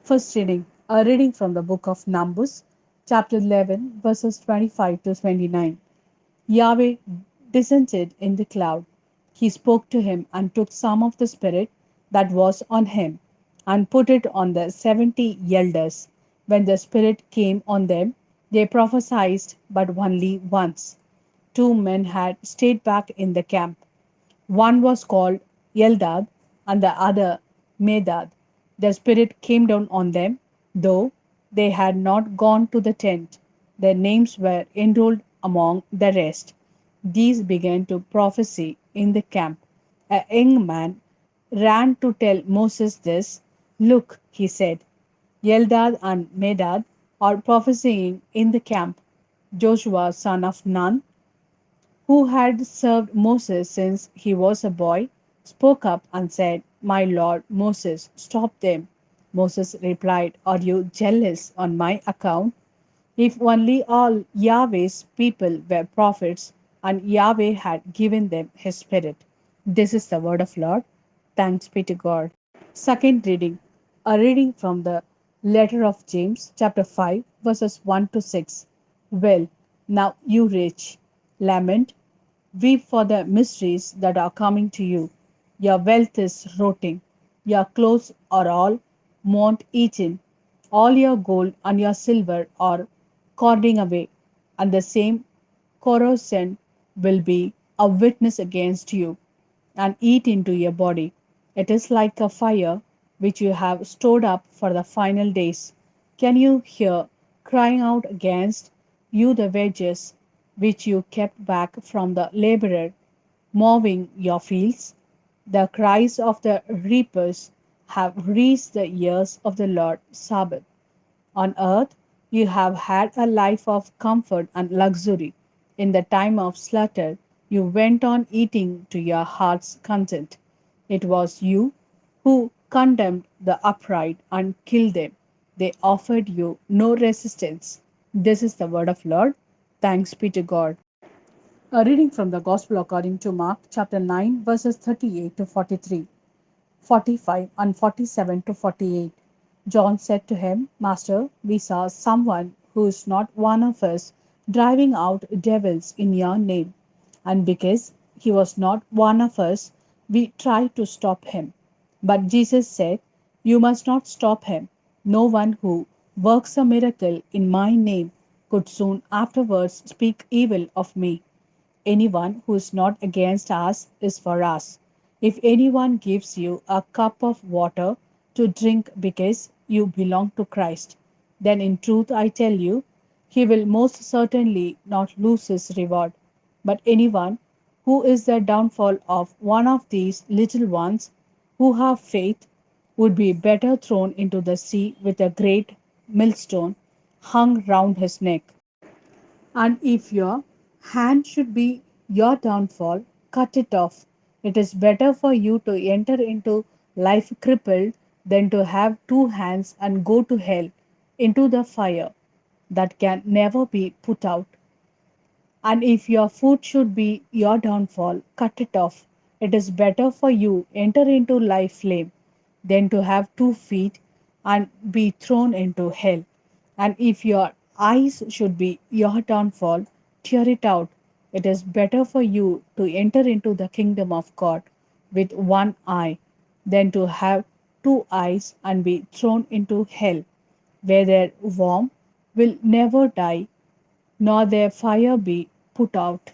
First reading, a reading from the book of Numbers, chapter 11, verses 25 to 29. Yahweh descended in the cloud. He spoke to him and took some of the Spirit that was on him and put it on the 70 elders. When the Spirit came on them, they prophesied, but only once. Two men had stayed back in the camp. One was called Eldad and the other Medad. The Spirit came down on them, though they had not gone to the tent. Their names were enrolled among the rest. These began to prophesy in the camp. A young man ran to tell Moses this. Look, he said, Eldad and Medad are prophesying in the camp. Joshua, son of Nun, who had served Moses since he was a boy, spoke up and said, My lord Moses, stop them. Moses replied, Are you jealous on my account? If only all Yahweh's people were prophets and Yahweh had given them his spirit. This is the word of Lord. Thanks be to God. Second reading, a reading from the letter of James, chapter 5, verses 1 to 6. Well, now you rich, lament, weep for the mysteries that are coming to you. Your wealth is rotting, your clothes are all moth eaten, all your gold and your silver are cording away, and the same corrosion will be a witness against you and eat into your body. It is like a fire which you have stored up for the final days. Can you hear crying out against you the wages which you kept back from the laborer mowing your fields? The cries of the reapers have reached the ears of the Lord Sabbath. On earth you have had a life of comfort and luxury. In the time of slaughter you went on eating to your heart's content. It was you who condemned the upright and killed them. They offered you no resistance. This is the word of Lord. Thanks be to God. A reading from the Gospel according to Mark, chapter 9, verses 38 to 43. 45 and 47 to 48. John said to him, Master, we saw someone who is not one of us driving out devils in your name. And because he was not one of us, we tried to stop him. But Jesus said, You must not stop him. No one who works a miracle in my name could soon afterwards speak evil of me. Anyone who is not against us is for us. If anyone gives you a cup of water to drink because you belong to Christ, then in truth I tell you, he will most certainly not lose his reward. But anyone who is the downfall of one of these little ones who have faith would be better thrown into the sea with a great millstone hung round his neck. And if your hand should be your downfall, cut it off. It is better for you to enter into life crippled than to have two hands and go to hell, into the fire that can never be put out. And if your foot should be your downfall, cut it off. It is better for you enter into life flame than to have 2 feet and be thrown into hell. And if your eyes should be your downfall, tear it out. It is better for you to enter into the kingdom of God with one eye than to have 2 eyes and be thrown into hell, where their worm will never die, nor their fire be put out.